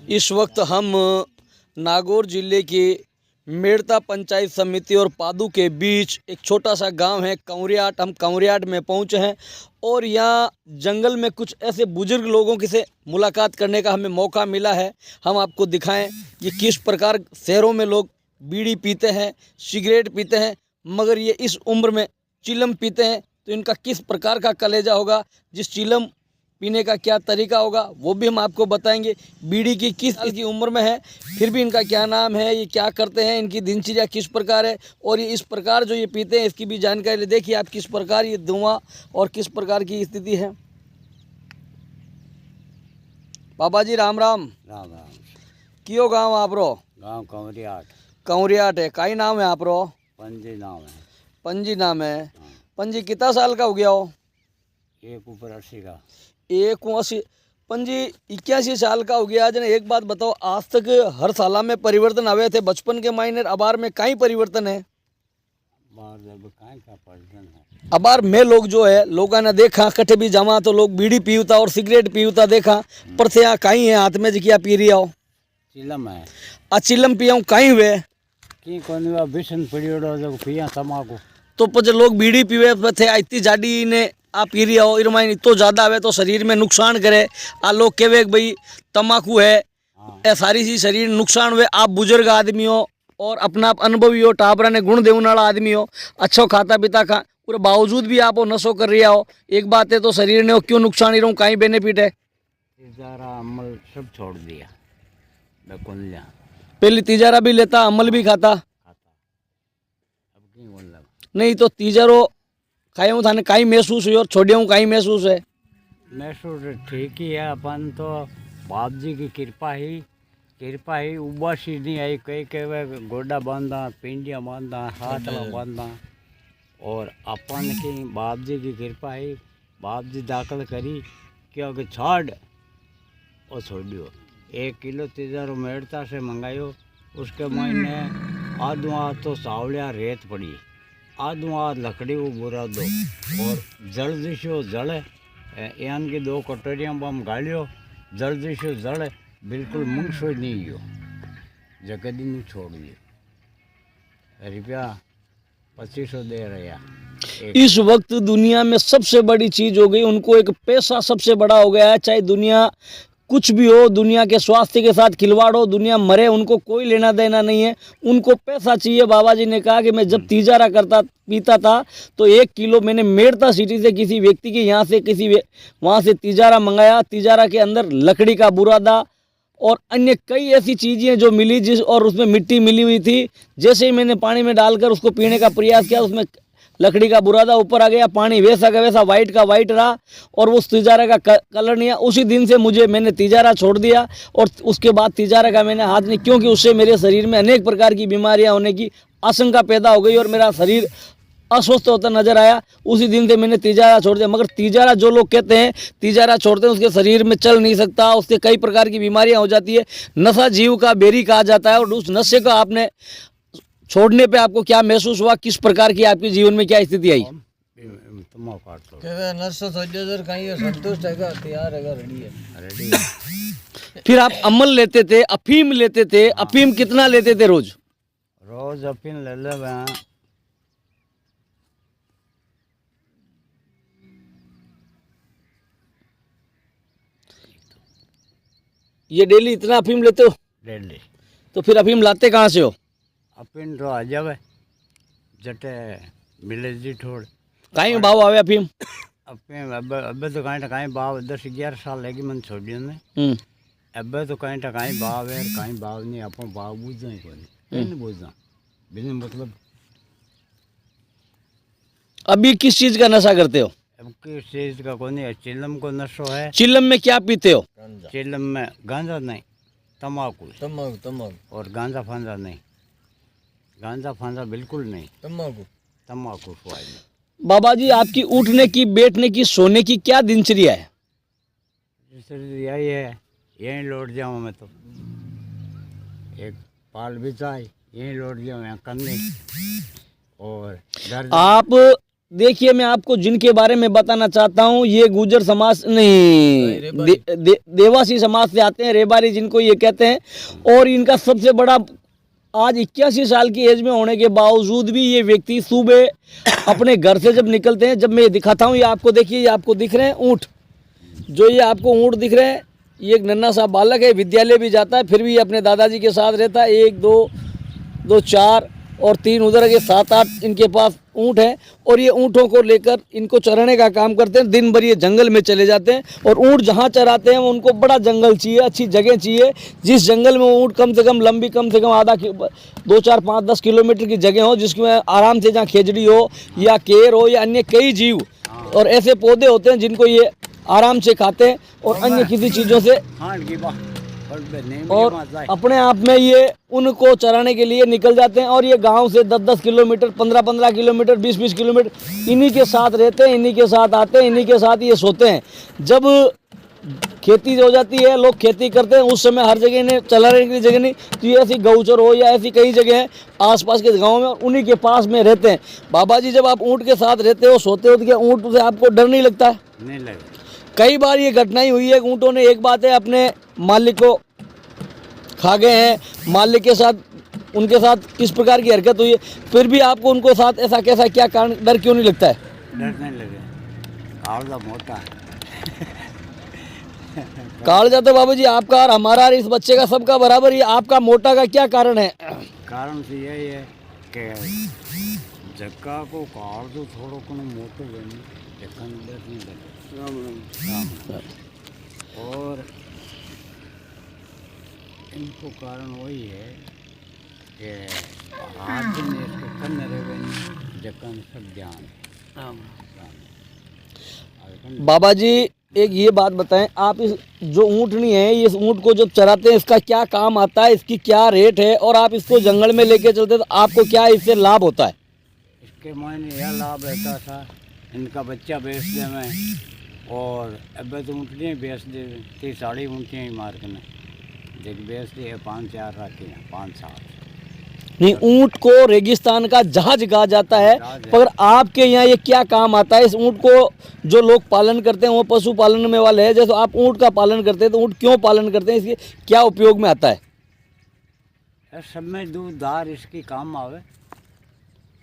इस वक्त हम नागौर जिले के मेड़ता पंचायत समिति और पादू के बीच एक छोटा सा गांव है कंवरियाट। हम कंवरियाट में पहुंचे हैं और यहाँ जंगल में कुछ ऐसे बुजुर्ग लोगों की से मुलाकात करने का हमें मौका मिला है। हम आपको दिखाएं ये किस प्रकार शहरों में लोग बीड़ी पीते हैं, सिगरेट पीते हैं, मगर ये इस उम्र में चिलम पीते हैं। तो इनका किस प्रकार का कलेजा होगा, जिस चिलम पीने का क्या तरीका होगा वो भी हम आपको बताएंगे। बीड़ी की किस साल की उम्र में है, फिर भी इनका क्या नाम है, ये क्या करते हैं, इनकी दिनचर्या किस प्रकार है और ये इस प्रकार जो ये पीते हैं इसकी भी जानकारी देखिए आप किस प्रकार ये धुआं और किस प्रकार की स्थिति है। बाबा जी राम राम। राम राम। कियो गाँव आप रो? गाँव कंवरियाट। कंवरियाट है। काई नाम है आप रो? पंजी नाम है। पंजी नाम है। पंजी कितना साल का हो गया हो? एक ऊपर 80 का। 81। पंजी 81 साल का हो गया। आज ने एक बात बताओ, आज तक हर साल में परिवर्तन आवे थे, बचपन के मायने अबार में कहीं परिवर्तन है? बाहर जब कहीं का परिवर्तन है। अबार में लोग जो है लोगों ने देखा कटे भी जमा तो लोग बीड़ी पीवता और सिगरेट पीवता देखा, पर से यहाँ कहीं है हाथ में जिकिया पी रही आओ चिलम है। चिलम पियाऊँ कहीं हुए की कोनी वा बिसन पड़ियोड़ो जो पिया तमाकू। तो पचे लोग बीड़ी पीवे थे इतनी जाडी ने आ पी रही हो इरमाइन इतो ज़्यादा आवे तो शरीर में नुकसान करे। आ लोग कहे भाई तम्बाकू है ए सारी सी शरीर नुकसान हुए। आप बुजुर्ग आदमी हो और अपना अनुभवी हो, टाबरा ने गुण देने वाला आदमी हो, अच्छो खाता पीता खा पूरे बावजूद भी आप नशो कर रही हो। एक बात है तो शरीर ने क्यों नुकसान ही रहूँ कहीं बेनिफिट है? तीजारा अमल सब छोड़ दिया। बेकुंजा पहले तीजारा भी लेता अमल भी खाता खाता। अब की बोल नहीं तो तीजारो खाऊँ थाने कहीं महसूस हुई और छोड़िया कहीं महसूस है? महसूस ठीक ही है। अपन तो बाप जी की कृपा ही उबासी नहीं आई। कई कहे गोडा बांधा, पिंडिया बांधा, हाथ बांधा और अपन की बाप जी की कृपा ही बाप जी दाखिल करी क्योंकि छाड़ और छोड़ियो। 1 किलो तीजारो मेड़ता से मंगायो। उसके महीने आधो आध तो सावलिया रेत पड़ी, आधो आध लकड़ी वो बुरा दो और जल दिशो जल यान की 2 कटोरियाँ बम गालियो। जल दिशो जल बिल्कुल मुंगसो नहीं गयो। जगह दिन छोड़ दियो। रुपया 2500 दे रहा। इस वक्त दुनिया में सबसे बड़ी चीज हो गई, उनको एक पैसा सबसे बड़ा हो गया है। चाहे दुनिया कुछ भी हो, दुनिया के स्वास्थ्य के साथ खिलवाड़ हो, दुनिया मरे, उनको कोई लेना देना नहीं है, उनको पैसा चाहिए। बाबा जी ने कहा कि मैं जब तीजारा करता पीता था तो 1 किलो मैंने मेड़ता सिटी से किसी व्यक्ति के यहाँ से वहाँ से तीजारा मंगाया। तीजारा के अंदर लकड़ी का बुरादा और अन्य कई ऐसी चीज़ें जो मिली जिस और उसमें मिट्टी मिली हुई थी। जैसे ही मैंने पानी में डालकर उसको पीने का प्रयास किया उसमें लकड़ी का बुरादा ऊपर आ गया, पानी वैसा का वैसा वाइट का वाइट रहा और वो तीजारा का कलर नहीं आया। उसी दिन से मैंने तीजारा छोड़ दिया और उसके बाद तीजारा का मैंने हाथ नहीं, क्योंकि उससे मेरे शरीर में अनेक प्रकार की बीमारियां होने की आशंका पैदा हो गई और मेरा शरीर अस्वस्थ होता नजर आया। उसी दिन से मैंने तीजारा छोड़ दिया। मगर तीजारा जो लोग कहते हैं तीजारा छोड़ते हैं उसके शरीर में चल नहीं सकता, उससे कई प्रकार की बीमारियां हो जाती है। नशा जीव का बेरी कहा जाता है और उस नशे को आपने छोड़ने पे आपको क्या महसूस हुआ, किस प्रकार की आपके जीवन में क्या स्थिति आई? फिर आप अमल लेते थे, अफीम लेते थे, अफीम कितना लेते थे रोज? रोज अफीम ले ले। ये डेली इतना अफीम लेते हो? डेली। तो फिर अफीम लाते कहाँ से हो? अफीम तो आ जावे जटे मिले जी ठोड़। कहीं भाव आवे अफीम? अफीम अब तो कहीं भाव 10-11 साल लगी मन छोड़ियो ने। अब तो कहीं भाव है कहीं भाव नहीं। अपन भाव बुझा ही कोनी, नहीं बुझा बिना मतलब। अभी किस चीज का नशा करते हो? अब किस चीज का कोनी है। चिलम को नशो है। चिलम में क्या पीते हो? चिलम में गांजा नहीं, तम्बाकू और गांजा फांजा नहीं। गांजा फांजा बिल्कुल नहीं, तम्बाकू स्वाद नहीं। बाबा जी आपकी उठने की, बैठने की, सोने की क्या दिनचर्या है? यही है, यहीं लौट जाऊँ मैं तो। एक पाल बिछाई यहीं लौट जाऊँ यहाँ करने और घर आप देखिए मैं आपको जिनके बारे में बताना चाहता हूँ, ये गुर्जर समाज नहीं, देवासी समाज से आते हैं, रेबारी जिनको ये कहते हैं। और इनका सबसे बड़ा, आज 81 साल की एज में होने के बावजूद भी ये व्यक्ति सुबह अपने घर से जब निकलते हैं, जब मैं ये दिखाता हूँ, ये आपको देखिए, ये आपको दिख रहे हैं ऊँट, जो ये आपको ऊँट दिख रहे हैं, ये एक नन्हा सा बालक है, विद्यालय भी जाता है, फिर भी ये अपने दादाजी के साथ रहता है। 1 2 4 और 3 उधर के 7 8 इनके पास ऊँट हैं। और ये ऊँटों को लेकर इनको चराने का काम करते हैं। दिन भर ये जंगल में चले जाते हैं और ऊँट जहाँ चराते हैं उनको बड़ा जंगल चाहिए, अच्छी जगह चाहिए, जिस जंगल में ऊँट कम से कम लंबी, कम से कम आधा 2 4 5 10 किलोमीटर की जगह हो, जिसमें आराम से, जहाँ खेजड़ी हो या केर हो या अन्य कई जीव और ऐसे पौधे होते हैं जिनको ये आराम से खाते हैं और अन्य किसी चीज़ों से, और अपने आप में ये उनको चराने के लिए निकल जाते हैं। और ये गांव से 10-10 किलोमीटर, 15-15 किलोमीटर, 20-20 किलोमीटर इन्हीं के साथ रहते हैं, इन्हीं के साथ आते हैं, इन्हीं के साथ ये सोते हैं। जब खेती हो जाती है, लोग खेती करते हैं, उस समय हर जगह इन्हें चलाने के लिए जगह नहीं, तो ये ऐसी गौचर हो या ऐसी कई जगह हैं आसपास के गाँव में, और उन्हीं के पास में रहते हैं। बाबा जी, जब आप ऊँट के साथ रहते हो, सोते हो, तो क्या ऊँट से आपको डर नहीं लगता है? नहीं लगता। कई बार ये घटना ही हुई है, ऊँटों ने, एक बात है, अपने मालिक को खा गए हैं, मालिक के साथ उनके साथ इस प्रकार की हरकत हुई है, फिर भी आपको उनको साथ ऐसा कैसा, क्या कारण, डर क्यों नहीं लगता है? डर नहीं लगे, कालजा मोटा है। कालजा तो बाबू जी आपका और हमारा और इस बच्चे का सबका बराबर ही, आपका मोटा का क्या कारण है? कारण तो यही है कि जग्गा को काल दो थोड़ो को मोटो बनी, जखन डर नहीं लगे। और इनको कारण वही है कि आदमी इसको कन रहे जखन सब ज्ञान। बाबा जी एक ये बात बताएं, आप इस जो ऊँटनी है, इस ऊँट को जब चराते हैं, इसका क्या काम आता है, इसकी क्या रेट है, और आप इसको जंगल में लेके चलते तो आपको क्या इससे लाभ होता है? इसके मायने यह लाभ रहता था, इनका बच्चा बेच दे में, और अब तो ऊँटनियाँ बेच दे, 30-40 ऊँटनियाँ ही मार के देख बेच दी है, 5-4 रखी हैं, 5-7 नहीं। ऊँट को रेगिस्तान का जहाज कहा जाता है, पर आपके यहाँ ये क्या काम आता है? इस ऊँट को जो लोग पालन करते हैं वो पशु पालन में वाले हैं, जैसे आप ऊँट का पालन करते हैं, तो ऊँट क्यों पालन करते हैं, इसके क्या उपयोग में आता है? सब में दूधदार इसकी काम आवे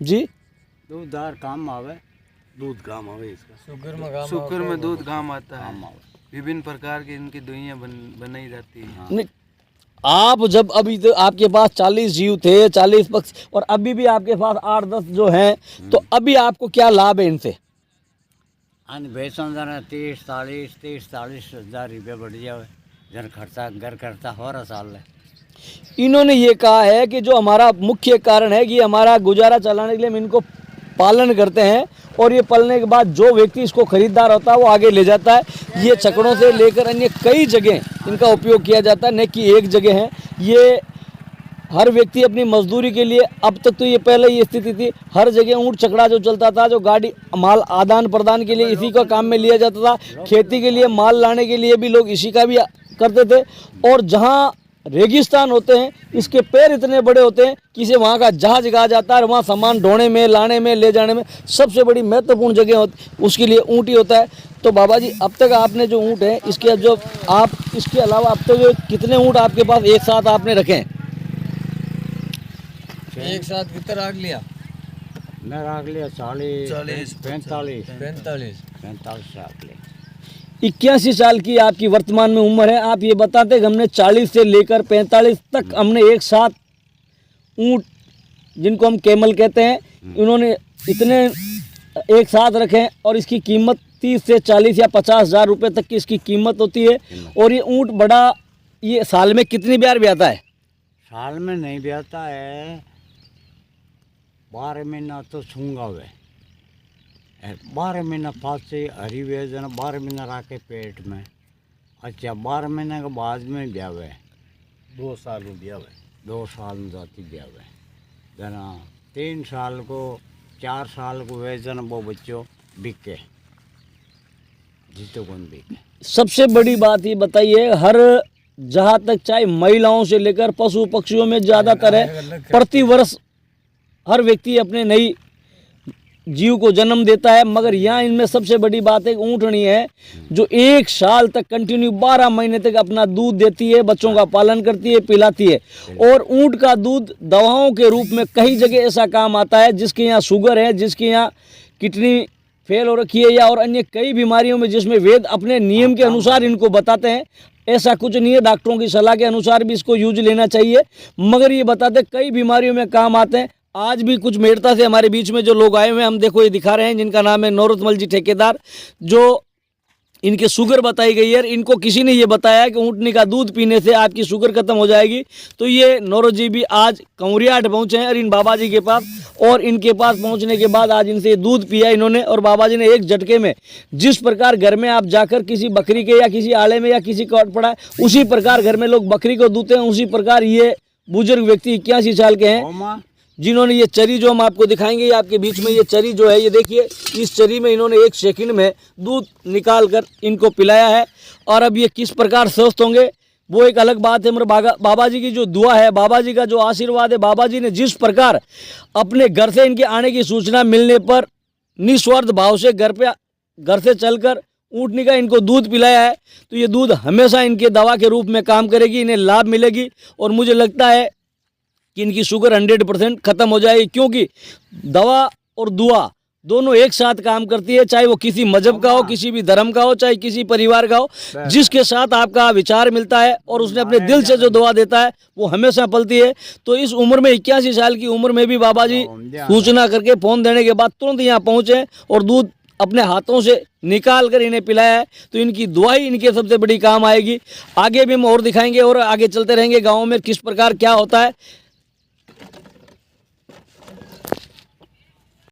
जी, दूधदार काम आवे, दूध काम आवे इसका, शुक्र में दूध काम आता है, काम आवे। विभिन्न प्रकार की इनकी दुनिया बनाई जाती है। हाँ। नहीं, आप जब अभी तो आपके पास 40 जीव थे, 40 पक्षी, और अभी भी आपके पास 8-10 जो हैं, तो अभी आपको क्या लाभ है इनसे? अन बेचन जाना 30-40 हज़ार रुपये बढ़ जावे, घर खर्चा हो रहा साल है। इन्होंने ये कहा है कि जो हमारा मुख्य कारण है कि हमारा गुजारा चलाने के लिए हम इनको पालन करते हैं, और ये पलने के बाद जो व्यक्ति इसको खरीदार होता है वो आगे ले जाता है। ये छकड़ों से लेकर अन्य कई जगह इनका उपयोग किया जाता है, न कि एक जगह है। ये हर व्यक्ति अपनी मजदूरी के लिए, अब तक तो ये पहले ये स्थिति थी, हर जगह ऊँट छकड़ा जो चलता था, जो गाड़ी माल आदान प्रदान के लिए इसी का काम में लिया जाता था, खेती के लिए माल लाने के लिए भी लोग इसी का भी करते थे। और जहाँ रेगिस्तान होते हैं, इसके पैर इतने बड़े होते हैं कि इसे वहाँ का जहाज कहा जाता है, और वहाँ सामान ढोने में, लाने में, ले जाने में सबसे बड़ी महत्वपूर्ण जगह होती, उसके लिए ऊँट ही होता है। तो बाबा जी, अब तक आपने जो ऊँट है, इसके जो आप, इसके अलावा अब तक जो कितने ऊँट आपके पास एक साथ आपने रखे हैं? एक साथ कितना राख लिया? मैं रख लिया 40 45 रख लिया। 81 साल की आपकी वर्तमान में उम्र है। आप ये बताते कि हमने 40 से लेकर 45 तक हमने एक साथ ऊँट, जिनको हम कैमल कहते हैं, इन्होंने इतने एक साथ रखे हैं, और इसकी कीमत 30 से 40 या 50 हज़ार रुपये तक की इसकी कीमत होती है। और ये ऊँट बड़ा, ये साल में कितनी बार ब्याता है? साल में नहीं ब्याता है, 12 महीना तो छूंगा हुए, 12 महीना फांसी हरी वेजना, 12 महीना रखे पेट में। अच्छा, 12 महीने के बाद में ब्यावे, 2 साल में दिया हुआ 2 साल में जाती ब्यावे, जना 3 साल को, 4 साल को वेजन वो बच्चों बिके, जीतो कौन बिके। सबसे बड़ी बात ये बताइए, हर जहाँ तक चाहे महिलाओं से लेकर पशु पक्षियों में ज़्यादातर है, प्रति वर्ष हर व्यक्ति अपने नई जीव को जन्म देता है। मगर यहाँ इनमें सबसे बड़ी बात एक ऊँटनी है जो 1 साल तक कंटिन्यू 12 महीने तक अपना दूध देती है, बच्चों का पालन करती है, पिलाती है। और ऊँट का दूध दवाओं के रूप में कई जगह ऐसा काम आता है, जिसके यहाँ शुगर है, जिसके यहाँ किडनी फेल हो रखी है, या और अन्य कई बीमारियों में जिसमें वेद अपने नियम के अनुसार इनको बताते हैं। ऐसा कुछ नहीं है, डॉक्टरों की सलाह के अनुसार भी इसको यूज लेना चाहिए, मगर ये बताते कई बीमारियों में काम आते हैं। आज भी कुछ मेड़ता से हमारे बीच में जो लोग आए हुए हैं, हम देखो ये दिखा रहे हैं, जिनका नाम है नौरतमल जी ठेकेदार, जो इनके शुगर बताई गई है। इनको किसी ने ये बताया कि ऊँटनी का दूध पीने से आपकी शुगर खत्म हो जाएगी। तो ये नौरत जी भी आज कंवरियाहाट पहुँचे हैं और इन बाबा जी के पास, और इनके पास पहुँचने के बाद आज इनसे दूध पिया इन्होंने, और बाबा जी ने एक झटके में, जिस प्रकार घर में आप जाकर किसी बकरी के या किसी आले में या किसी कट पड़ा है, उसी प्रकार घर में लोग बकरी को दूते हैं, उसी प्रकार ये बुजुर्ग व्यक्ति 81 साल के हैं, जिन्होंने ये चरी जो हम आपको दिखाएंगे, ये आपके बीच में ये चरी जो है, ये देखिए, इस चरी में इन्होंने 1 सेकंड में दूध निकाल कर इनको पिलाया है। और अब ये किस प्रकार स्वस्थ होंगे वो एक अलग बात है। मगर बाबा जी की जो दुआ है, बाबा जी का जो आशीर्वाद है, बाबा जी ने जिस प्रकार अपने घर से इनके आने की सूचना मिलने पर निस्वार्थ भाव से घर से चलकर ऊँटनी का इनको दूध पिलाया है, तो ये दूध हमेशा इनके दवा के रूप में काम करेगी, इन्हें लाभ मिलेगी। और मुझे लगता है कि इनकी शुगर 100% ख़त्म हो जाएगी, क्योंकि दवा और दुआ दोनों एक साथ काम करती है, चाहे वो किसी मजहब का हो, किसी भी धर्म का हो, चाहे किसी परिवार का हो। जिसके साथ आपका विचार मिलता है और उसने अपने दिल से जो दुआ देता है वो हमेशा पलती है। तो इस उम्र में 81 साल की उम्र में भी बाबा जी सूचना करके फ़ोन देने के बाद तुरंत यहाँ पहुँचे और दूध अपने हाथों से निकाल कर इन्हें पिलाया है। तो इनकी दुआई इनके सबसे बड़ी काम आएगी। आगे भी हम और दिखाएंगे और आगे चलते रहेंगे गाँव में किस प्रकार क्या होता है।